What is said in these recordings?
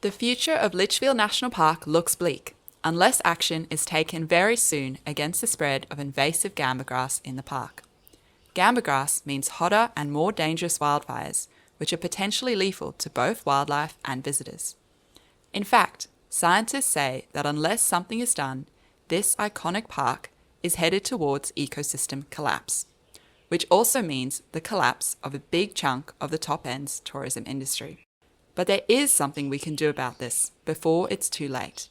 The future of Litchfield National Park looks bleak, unless action is taken very soon against the spread of invasive gamba grass in the park. Gamba grass means hotter and more dangerous wildfires, which are potentially lethal to both wildlife and visitors. In fact, scientists say that unless something is done, this iconic park is headed towards ecosystem collapse, which also means the collapse of a big chunk of the top end's tourism industry. But there is something we can do about this before it's too late.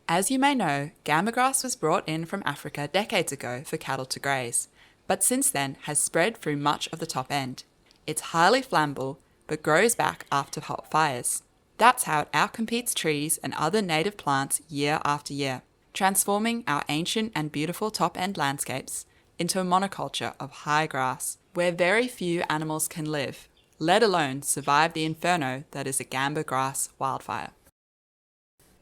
As you may know, gamba grass was brought in from Africa decades ago for cattle to graze, but since then has spread through much of the top end. It's highly flammable, but grows back after hot fires. That's how it outcompetes trees and other native plants year after year, transforming our ancient and beautiful top end landscapes into a monoculture of high grass, where very few animals can live, let alone survive the inferno that is a gamba grass wildfire.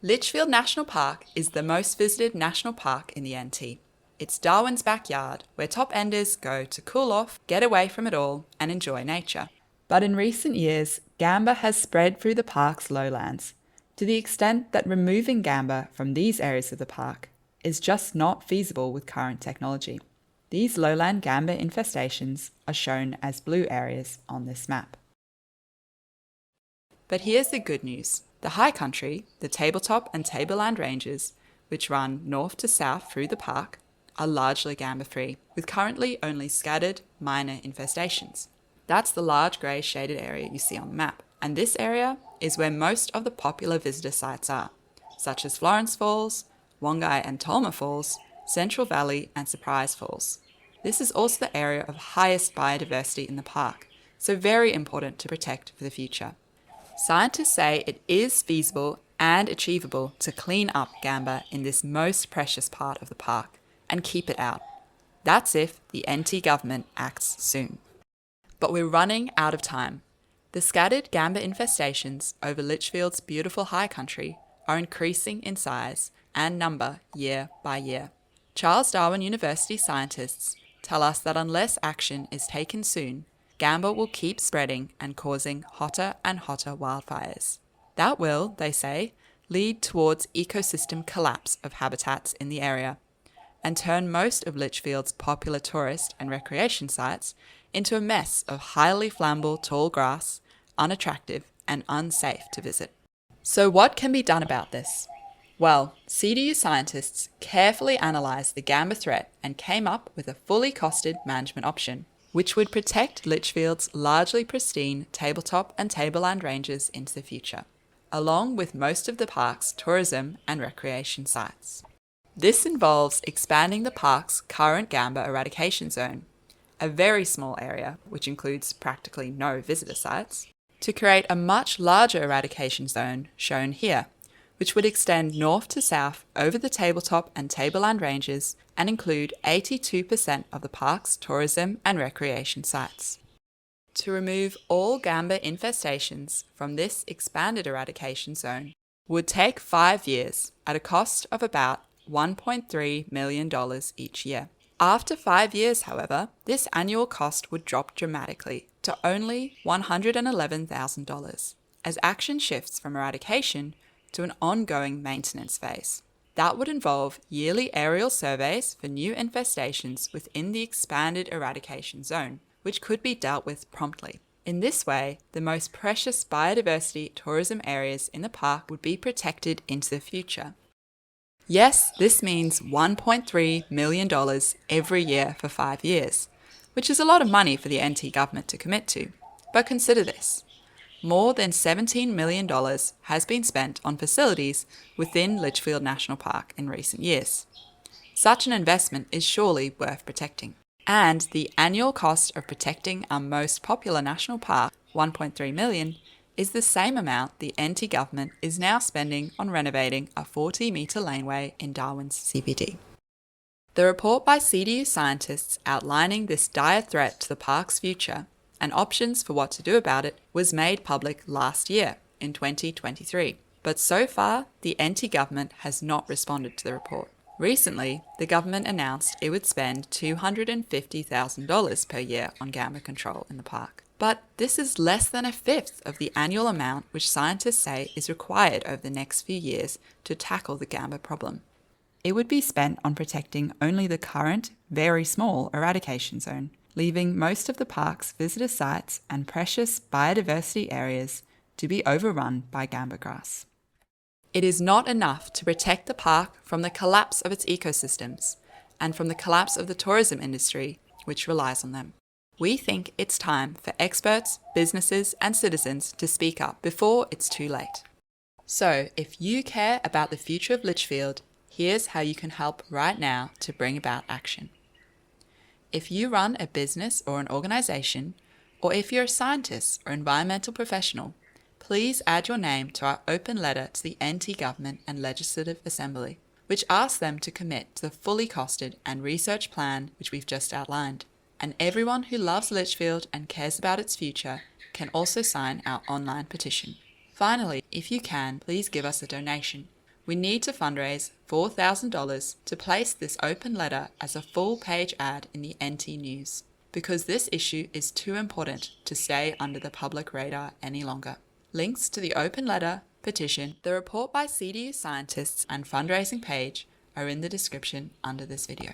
Litchfield National Park is the most visited national park in the NT. It's Darwin's backyard, where top-enders go to cool off, get away from it all, and enjoy nature. But in recent years, gamba has spread through the park's lowlands, to the extent that removing gamba from these areas of the park is just not feasible with current technology. These lowland gamba infestations are shown as blue areas on this map. But here's the good news. The high country, the tabletop and tableland ranges, which run north to south through the park, are largely gamba-free, with currently only scattered, minor infestations. That's the large grey shaded area you see on the map, and this area is where most of the popular visitor sites are, such as Florence Falls, Wongai and Tolma Falls, Central Valley and Surprise Falls. This is also the area of highest biodiversity in the park, so very important to protect for the future. Scientists say it is feasible and achievable to clean up gamba in this most precious part of the park and keep it out. That's if the NT government acts soon. But we're running out of time. The scattered gamba infestations over Litchfield's beautiful high country are increasing in size and number year by year. Charles Darwin University scientists tell us that unless action is taken soon, gamba will keep spreading and causing hotter and hotter wildfires. That will, they say, lead towards ecosystem collapse of habitats in the area and turn most of Litchfield's popular tourist and recreation sites into a mess of highly flammable tall grass, unattractive and unsafe to visit. So what can be done about this? Well, CDU scientists carefully analysed the gamba threat and came up with a fully costed management option, which would protect Litchfield's largely pristine tabletop and tableland ranges into the future, along with most of the park's tourism and recreation sites. This involves expanding the park's current gamba eradication zone, a very small area which includes practically no visitor sites, to create a much larger eradication zone shown here, which would extend north to south over the tabletop and tableland ranges and include 82% of the park's tourism and recreation sites. To remove all gamba infestations from this expanded eradication zone would take 5 years at a cost of about $1.3 million each year. After 5 years, however, this annual cost would drop dramatically to only $111,000 as action shifts from eradication to an ongoing maintenance phase. That would involve yearly aerial surveys for new infestations within the expanded eradication zone, which could be dealt with promptly. In this way, the most precious biodiversity tourism areas in the park would be protected into the future. Yes, this means $1.3 million every year for 5 years, which is a lot of money for the NT government to commit to. But consider this. More than $17 million has been spent on facilities within Litchfield National Park in recent years. Such an investment is surely worth protecting. And the annual cost of protecting our most popular national park, $1.3 million, is the same amount the NT government is now spending on renovating a 40-metre laneway in Darwin's CBD. The report by CDU scientists outlining this dire threat to the park's future and options for what to do about it was made public last year, in 2023. But so far, the NT government has not responded to the report. Recently, the government announced it would spend $250,000 per year on gamba control in the park. But this is less than a fifth of the annual amount which scientists say is required over the next few years to tackle the gamba problem. It would be spent on protecting only the current, very small eradication zone, leaving most of the park's visitor sites and precious biodiversity areas to be overrun by gamba grass. It is not enough to protect the park from the collapse of its ecosystems and from the collapse of the tourism industry, which relies on them. We think it's time for experts, businesses, and citizens to speak up before it's too late. So, if you care about the future of Litchfield, here's how you can help right now to bring about action. If you run a business or an organisation, or if you're a scientist or environmental professional, please add your name to our open letter to the NT Government and Legislative Assembly, which asks them to commit to the fully costed and researched plan which we've just outlined. And everyone who loves Litchfield and cares about its future can also sign our online petition. Finally, if you can, please give us a donation. We need to fundraise $4,000 to place this open letter as a full-page ad in the NT News, because this issue is too important to stay under the public radar any longer. Links to the open letter, petition, the report by CDU scientists and fundraising page are in the description under this video.